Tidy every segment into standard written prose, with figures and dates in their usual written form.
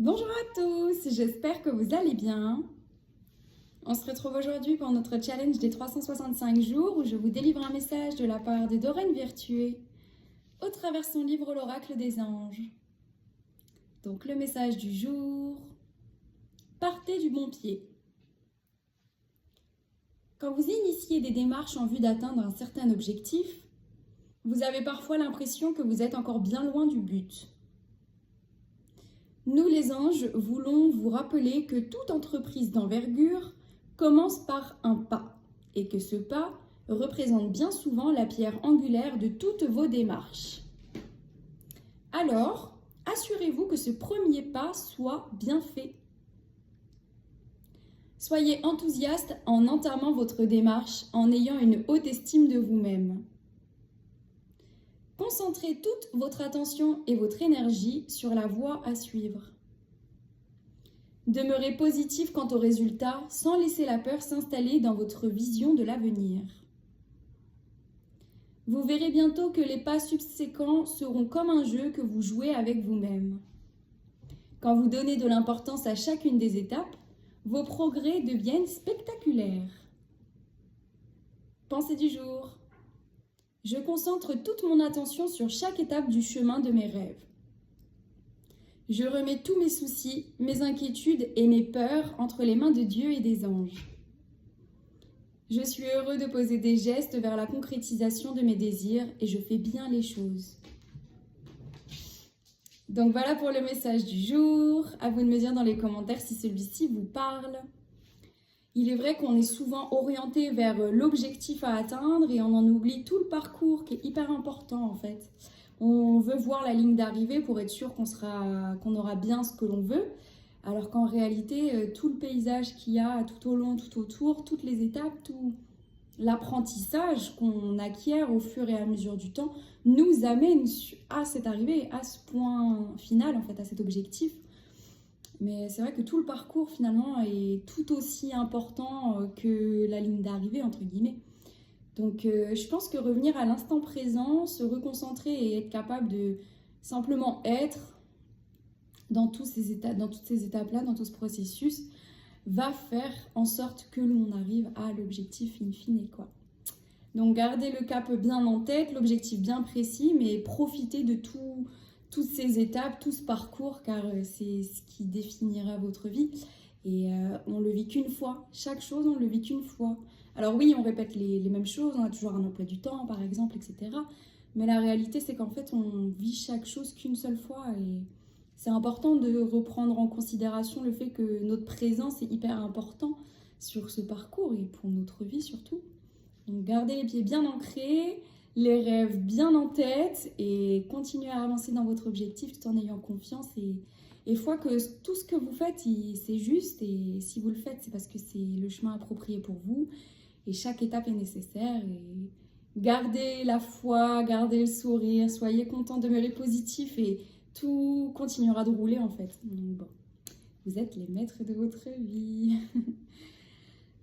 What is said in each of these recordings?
Bonjour à tous, j'espère que vous allez bien. On se retrouve aujourd'hui pour notre challenge des 365 jours où je vous délivre un message de la part de Doreen Virtué au travers son livre L'Oracle des Anges. Donc le message du jour, partez du bon pied. Quand vous initiez des démarches en vue d'atteindre un certain objectif, vous avez parfois l'impression que vous êtes encore bien loin du but. Nous les anges voulons vous rappeler que toute entreprise d'envergure commence par un pas et que ce pas représente bien souvent la pierre angulaire de toutes vos démarches. Alors, assurez-vous que ce premier pas soit bien fait. Soyez enthousiaste en entamant votre démarche en ayant une haute estime de vous-même. Concentrez toute votre attention et votre énergie sur la voie à suivre. Demeurez positif quant aux résultats sans laisser la peur s'installer dans votre vision de l'avenir. Vous verrez bientôt que les pas subséquents seront comme un jeu que vous jouez avec vous-même. Quand vous donnez de l'importance à chacune des étapes, vos progrès deviennent spectaculaires. Pensée du jour. Je concentre toute mon attention sur chaque étape du chemin de mes rêves. Je remets tous mes soucis, mes inquiétudes et mes peurs entre les mains de Dieu et des anges. Je suis heureux de poser des gestes vers la concrétisation de mes désirs et je fais bien les choses. Donc voilà pour le message du jour. À vous de me dire dans les commentaires si celui-ci vous parle. Il est vrai qu'on est souvent orienté vers l'objectif à atteindre et on en oublie tout le parcours qui est hyper important en fait. On veut voir la ligne d'arrivée pour être sûr qu'on aura bien ce que l'on veut, alors qu'en réalité, tout le paysage qu'il y a tout au long, tout autour, toutes les étapes, tout l'apprentissage qu'on acquiert au fur et à mesure du temps nous amène à cette arrivée, à ce point final en fait, à cet objectif. Mais c'est vrai que tout le parcours finalement est tout aussi important que la ligne d'arrivée entre guillemets. Donc je pense que revenir à l'instant présent, se reconcentrer et être capable de simplement être dans toutes ces étapes-là, dans tout ce processus, va faire en sorte que l'on arrive à l'objectif in fine, quoi. Donc gardez le cap bien en tête, l'objectif bien précis, mais profitez de toutes ces étapes, tout ce parcours, car c'est ce qui définira votre vie. Et on le vit qu'une fois. Chaque chose, on le vit qu'une fois. Alors oui, on répète les mêmes choses, on a toujours un emploi du temps, par exemple, etc. Mais la réalité, c'est qu'en fait, on vit chaque chose qu'une seule fois. Et c'est important de reprendre en considération le fait que notre présence est hyper important sur ce parcours et pour notre vie surtout. Donc gardez les pieds bien ancrés, les rêves bien en tête et continuez à avancer dans votre objectif tout en ayant confiance et foi que tout ce que vous faites, c'est juste et si vous le faites, c'est parce que c'est le chemin approprié pour vous et chaque étape est nécessaire. Et gardez la foi, gardez le sourire, soyez content, demeurez positif et tout continuera de rouler en fait. Donc bon, vous êtes les maîtres de votre vie.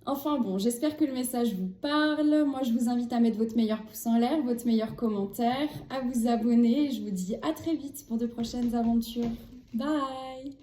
Enfin bon, j'espère que le message vous parle. Moi, je vous invite à mettre votre meilleur pouce en l'air, votre meilleur commentaire, à vous abonner. Je vous dis à très vite pour de prochaines aventures. Bye!